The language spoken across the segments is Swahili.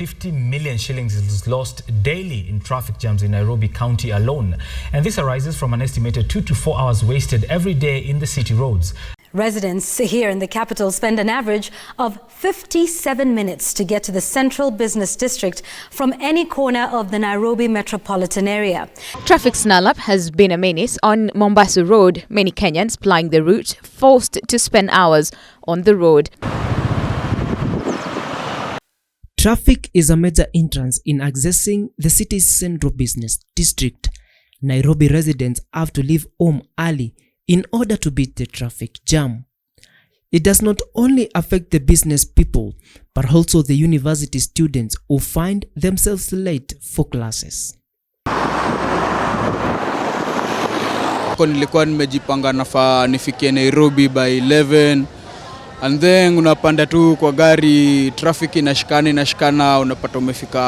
50 million shillings is lost daily in traffic jams in Nairobi County alone. And this arises from an estimated 2 to 4 hours wasted every day in the city roads. Residents here in the capital spend an average of 57 minutes to get to the central business district from any corner of the Nairobi metropolitan area. Traffic snarl-up has been a menace on Mombasa Road. Many Kenyans plying the route forced to spend hours on the road. Traffic is a major hindrance in accessing the city's central business district. Nairobi residents have to leave home early in order to beat the traffic jam. It does not only affect the business people, but also the university students who find themselves late for classes. Nilikuwa nimejipanga nafaa nifikie Nairobi by 11 and then unapanda tu kwa gari, traffic inashikana, unapata umefika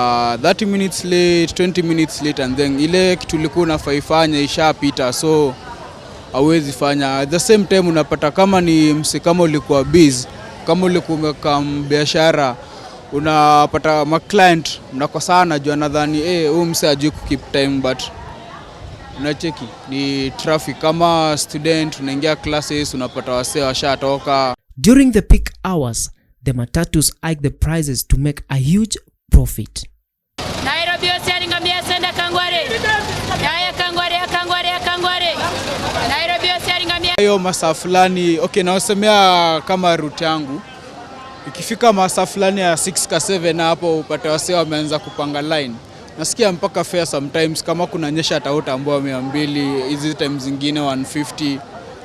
30 minutes late, 20 minutes late, and then ile kitu ulikuwa unafaifanya ishapita, so hauwezi fanya. At the same time unapata kama ni kama ulikuwa busy, kama ulikuwa kama biashara, unapata ma client mnakosana juu nadhani huyu mse hajui keep time, but unacheki ni traffic. Kama student unaingia classes unapata wasee washatoka. During the peak hours, the matatus hike the prices to make a huge profit. Nairobi osiaringamia senda Kangware. Yaya Kangware. Nairobi osiaringamia. Hiyo masaa fulani, okay, naosemea kama route yangu. Ikifika masaa fulani ya 6 ka 7 hapo upate wasee wameanza kupanga line. Nasikia mpaka fare sometimes kama kuna nyesha atautambua 200, hizi times zingine 150.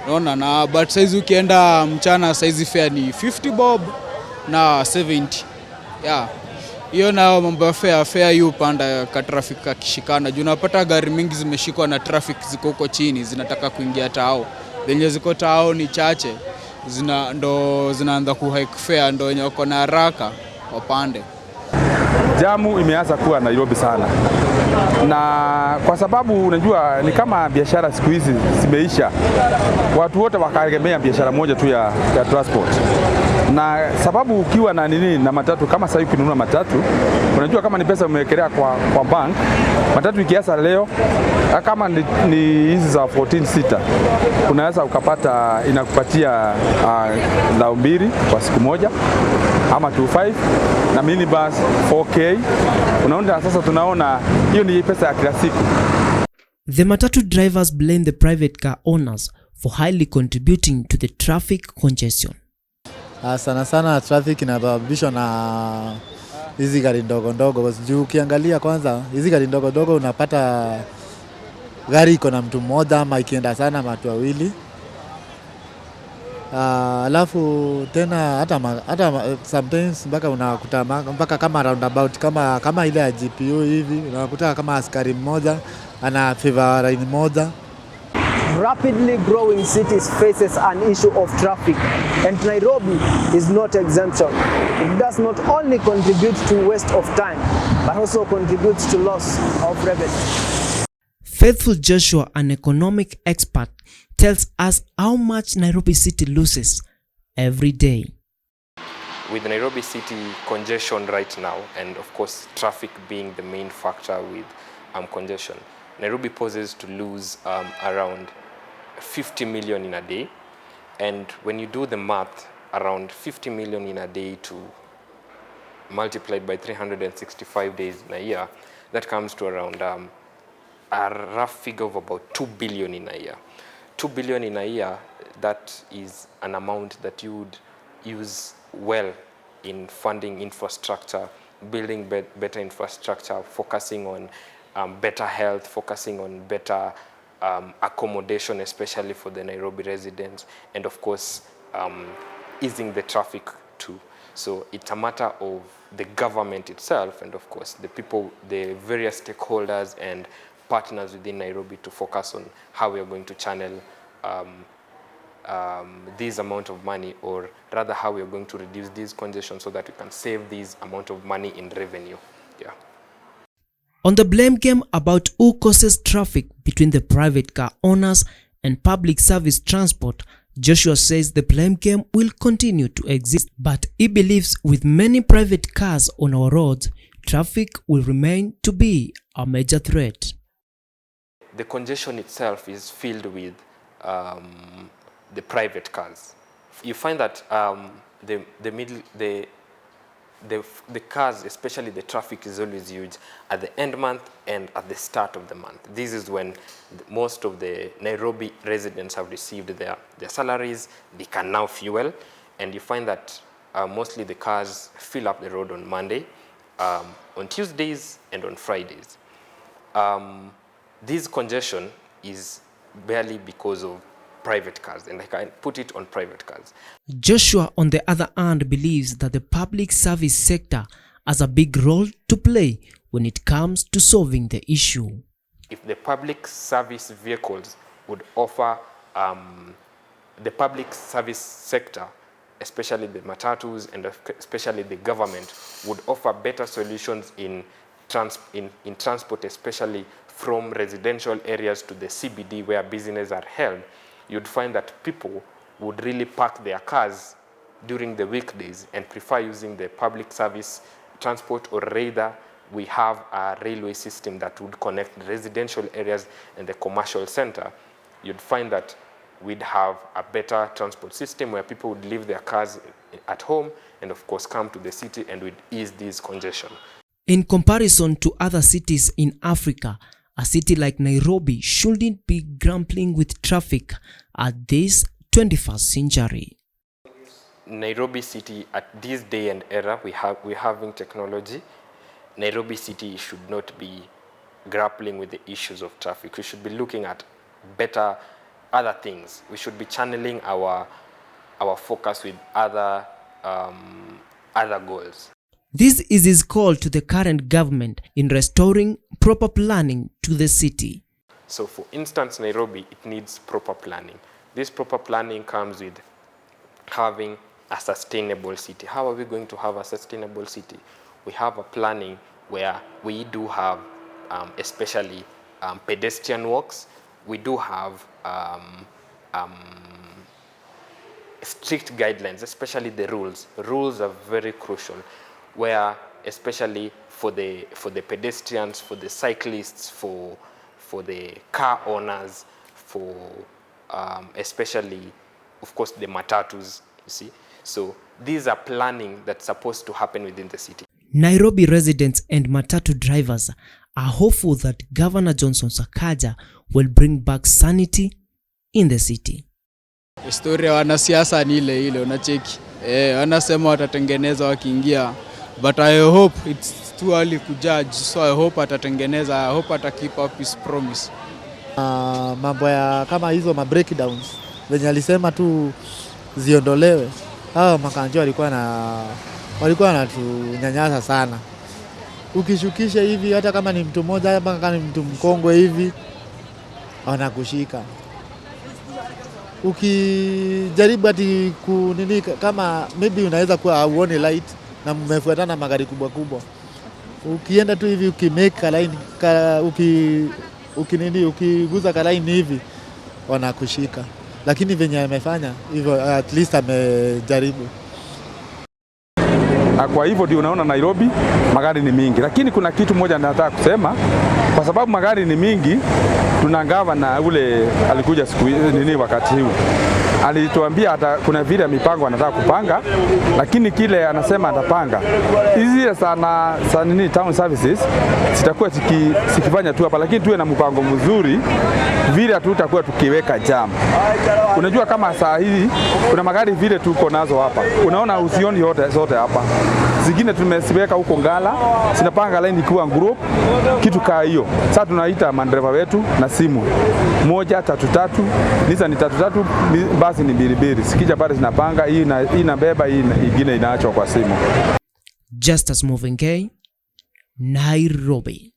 Unaona, na but size ukienda mchana size fare ni 50 bob na 70. Yeah. Hiyo na mambo ya fare yu panda ka traffic kishikana. Juu unapata gari mingi zimeshikwa na traffic ziko huko chini zinataka kuingia tao. Zenye ziko tao ni chache. Zinaanza kuhike fare ndo wenye wako na haraka wapande. Jamu imeanza kuwa Nairobi sana. Na kwa sababu unajua ni kama biashara siku hizi zimeisha. Watu wote wakaegemea biashara moja tu ya transport. Na sababu ukiwa na na matatu, kama sasa ukinunua matatu, unajua kama ni pesa umewekelea kwa bank, matatu ikianza leo kama ni hizi za 14 sita, unaweza ukapata inakupatia lao 2 kwa siku moja ama 25 na minibus 4K. Unaona sasa tunaona hiyo ni pesa ya kila siku. The matatu drivers blame the private car owners for highly contributing to the traffic congestion. Sana traffic inasababishwa na hizi gari ndogo. Juu ukiangalia kwanza hizi gari ndogo unapata gari iko na mtu mmoja ama ikienda sana watu wawili. Alafu tena hata sometimes mpaka unakuta mpaka kama roundabout kama ile ya GPU hivi unakuta kama askari mmoja ana favor line moja. Rapidly growing cities faces an issue of traffic, and Nairobi is not exemption. It does not only contribute to waste of time, but also contributes to loss of revenue. Faithful Joshua, an economic expert, tells us how much Nairobi City loses every day. With Nairobi City congestion right now, and of course traffic being the main factor with congestion, Nairobi poses to lose around 50 million in a day. And when you do the math, around 50 million in a day to multiplied by 365 days in a year, that comes to around a rough figure of about 2 billion in a year. 2 billion in a year, that is an amount that you would use well in funding infrastructure, building better infrastructure, focusing on better health, focusing on better accommodation, especially for the Nairobi residents, and of course easing the traffic too. So it's a matter of the government itself and of course the people, the various stakeholders and partners within Nairobi to focus on how we are going to channel this amount of money, or rather how we are going to reduce this congestion so that we can save this amount of money in revenue. Yeah. On the blame game about who causes traffic between the private car owners and public service transport, Joshua says the blame game will continue to exist, but he believes with many private cars on our roads, traffic will remain to be a major threat. The congestion itself is filled with the private cars. You find that the cars, especially the traffic, is always huge at the end month and at the start of the month. This is when most of the Nairobi residents have received their salaries. They can now fuel, and you find that mostly the cars fill up the road on Monday, on Tuesdays, and on Fridays. This congestion is barely because of private cars, and I can put it on private cars. Joshua, on the other hand, believes that the public service sector has a big role to play when it comes to solving the issue. If the public service vehicles would offer, the public service sector, especially the matatus and especially the government, would offer better solutions in transport, especially from residential areas to the CBD where businesses are held, you'd find that people would really park their cars during the weekdays and prefer using the public service transport, or rather we have a railway system that would connect the residential areas and the commercial center. You'd find that we'd have a better transport system where people would leave their cars at home and of course come to the city, and would ease this congestion. In comparison to other cities in Africa, a city like Nairobi shouldn't be grappling with traffic at this 21st century. Nairobi City, at this day and era, we're having technology. Nairobi City should not be grappling with the issues of traffic. We should be looking at better other things. We should be channeling our focus with other goals. This is his call to the current government in restoring proper planning to the city. So for instance, Nairobi, it needs proper planning. This proper planning comes with having a sustainable city. How are we going to have a sustainable city? We have a planning where we do have especially pedestrian walks. We do have strict guidelines, especially the rules. Rules are very crucial, where especially for the pedestrians, for the cyclists, for the car owners, for especially, of course, the matatus, you see. So these are planning that's supposed to happen within the city. Nairobi residents and matatu drivers are hopeful that Governor Johnson Sakaja will bring back sanity in the city. Historia wanasiasa ni ile unacheki. Wanasema watatengeneza wakiingia. But I hope it's too early to judge. So I hope atatengeneza, I hope ata keep up his promise. Mambo ya kama hizo breakdowns venye alisema tu ziondolewe. Hao makanjo walikuwa wanatunyanyasa sana. Ukishukisha hivi hata kama ni mtu mmoja hapa, kama ni mtu mkongwe hivi wanakushika. Ukijaribu ati kunini, kama maybe unaweza kuwa uone light na mmefuatana magari kubwa kubwa, ukienda tu hivi ukimake line ukiguza ka line hivi wanakushika. Lakini venye amefanya hivyo, at least amejaribu. Kwa hivyo ndio unaona Nairobi magari ni mingi, lakini kuna kitu moja nataka kusema. Kwa sababu magari ni mingi, tunangawa na ule alikuja siku wakati huu alituambia hata kuna vile mipango anataka kupanga, lakini kile anasema atapanga hizi sana town services sitakuwa sikifanya tu hapa, lakini tuwe na mpango mzuri vile hatutakuwa tukiweka jam. Unajua kama saa hii kuna magari vile tuko nazo hapa, unaona usioni zote hapa, zingine tumesiweka huko Ngala, sinapanga line ikiwa group kitu kaa hiyo. Sasa tunaita mandereva wetu na simu 133 Nisa ni 33, basi ni 22. Sikija pale zinapanga hii inabeba, hii nyingine inaachwa kwa simu. Justus Moving, Nairobi.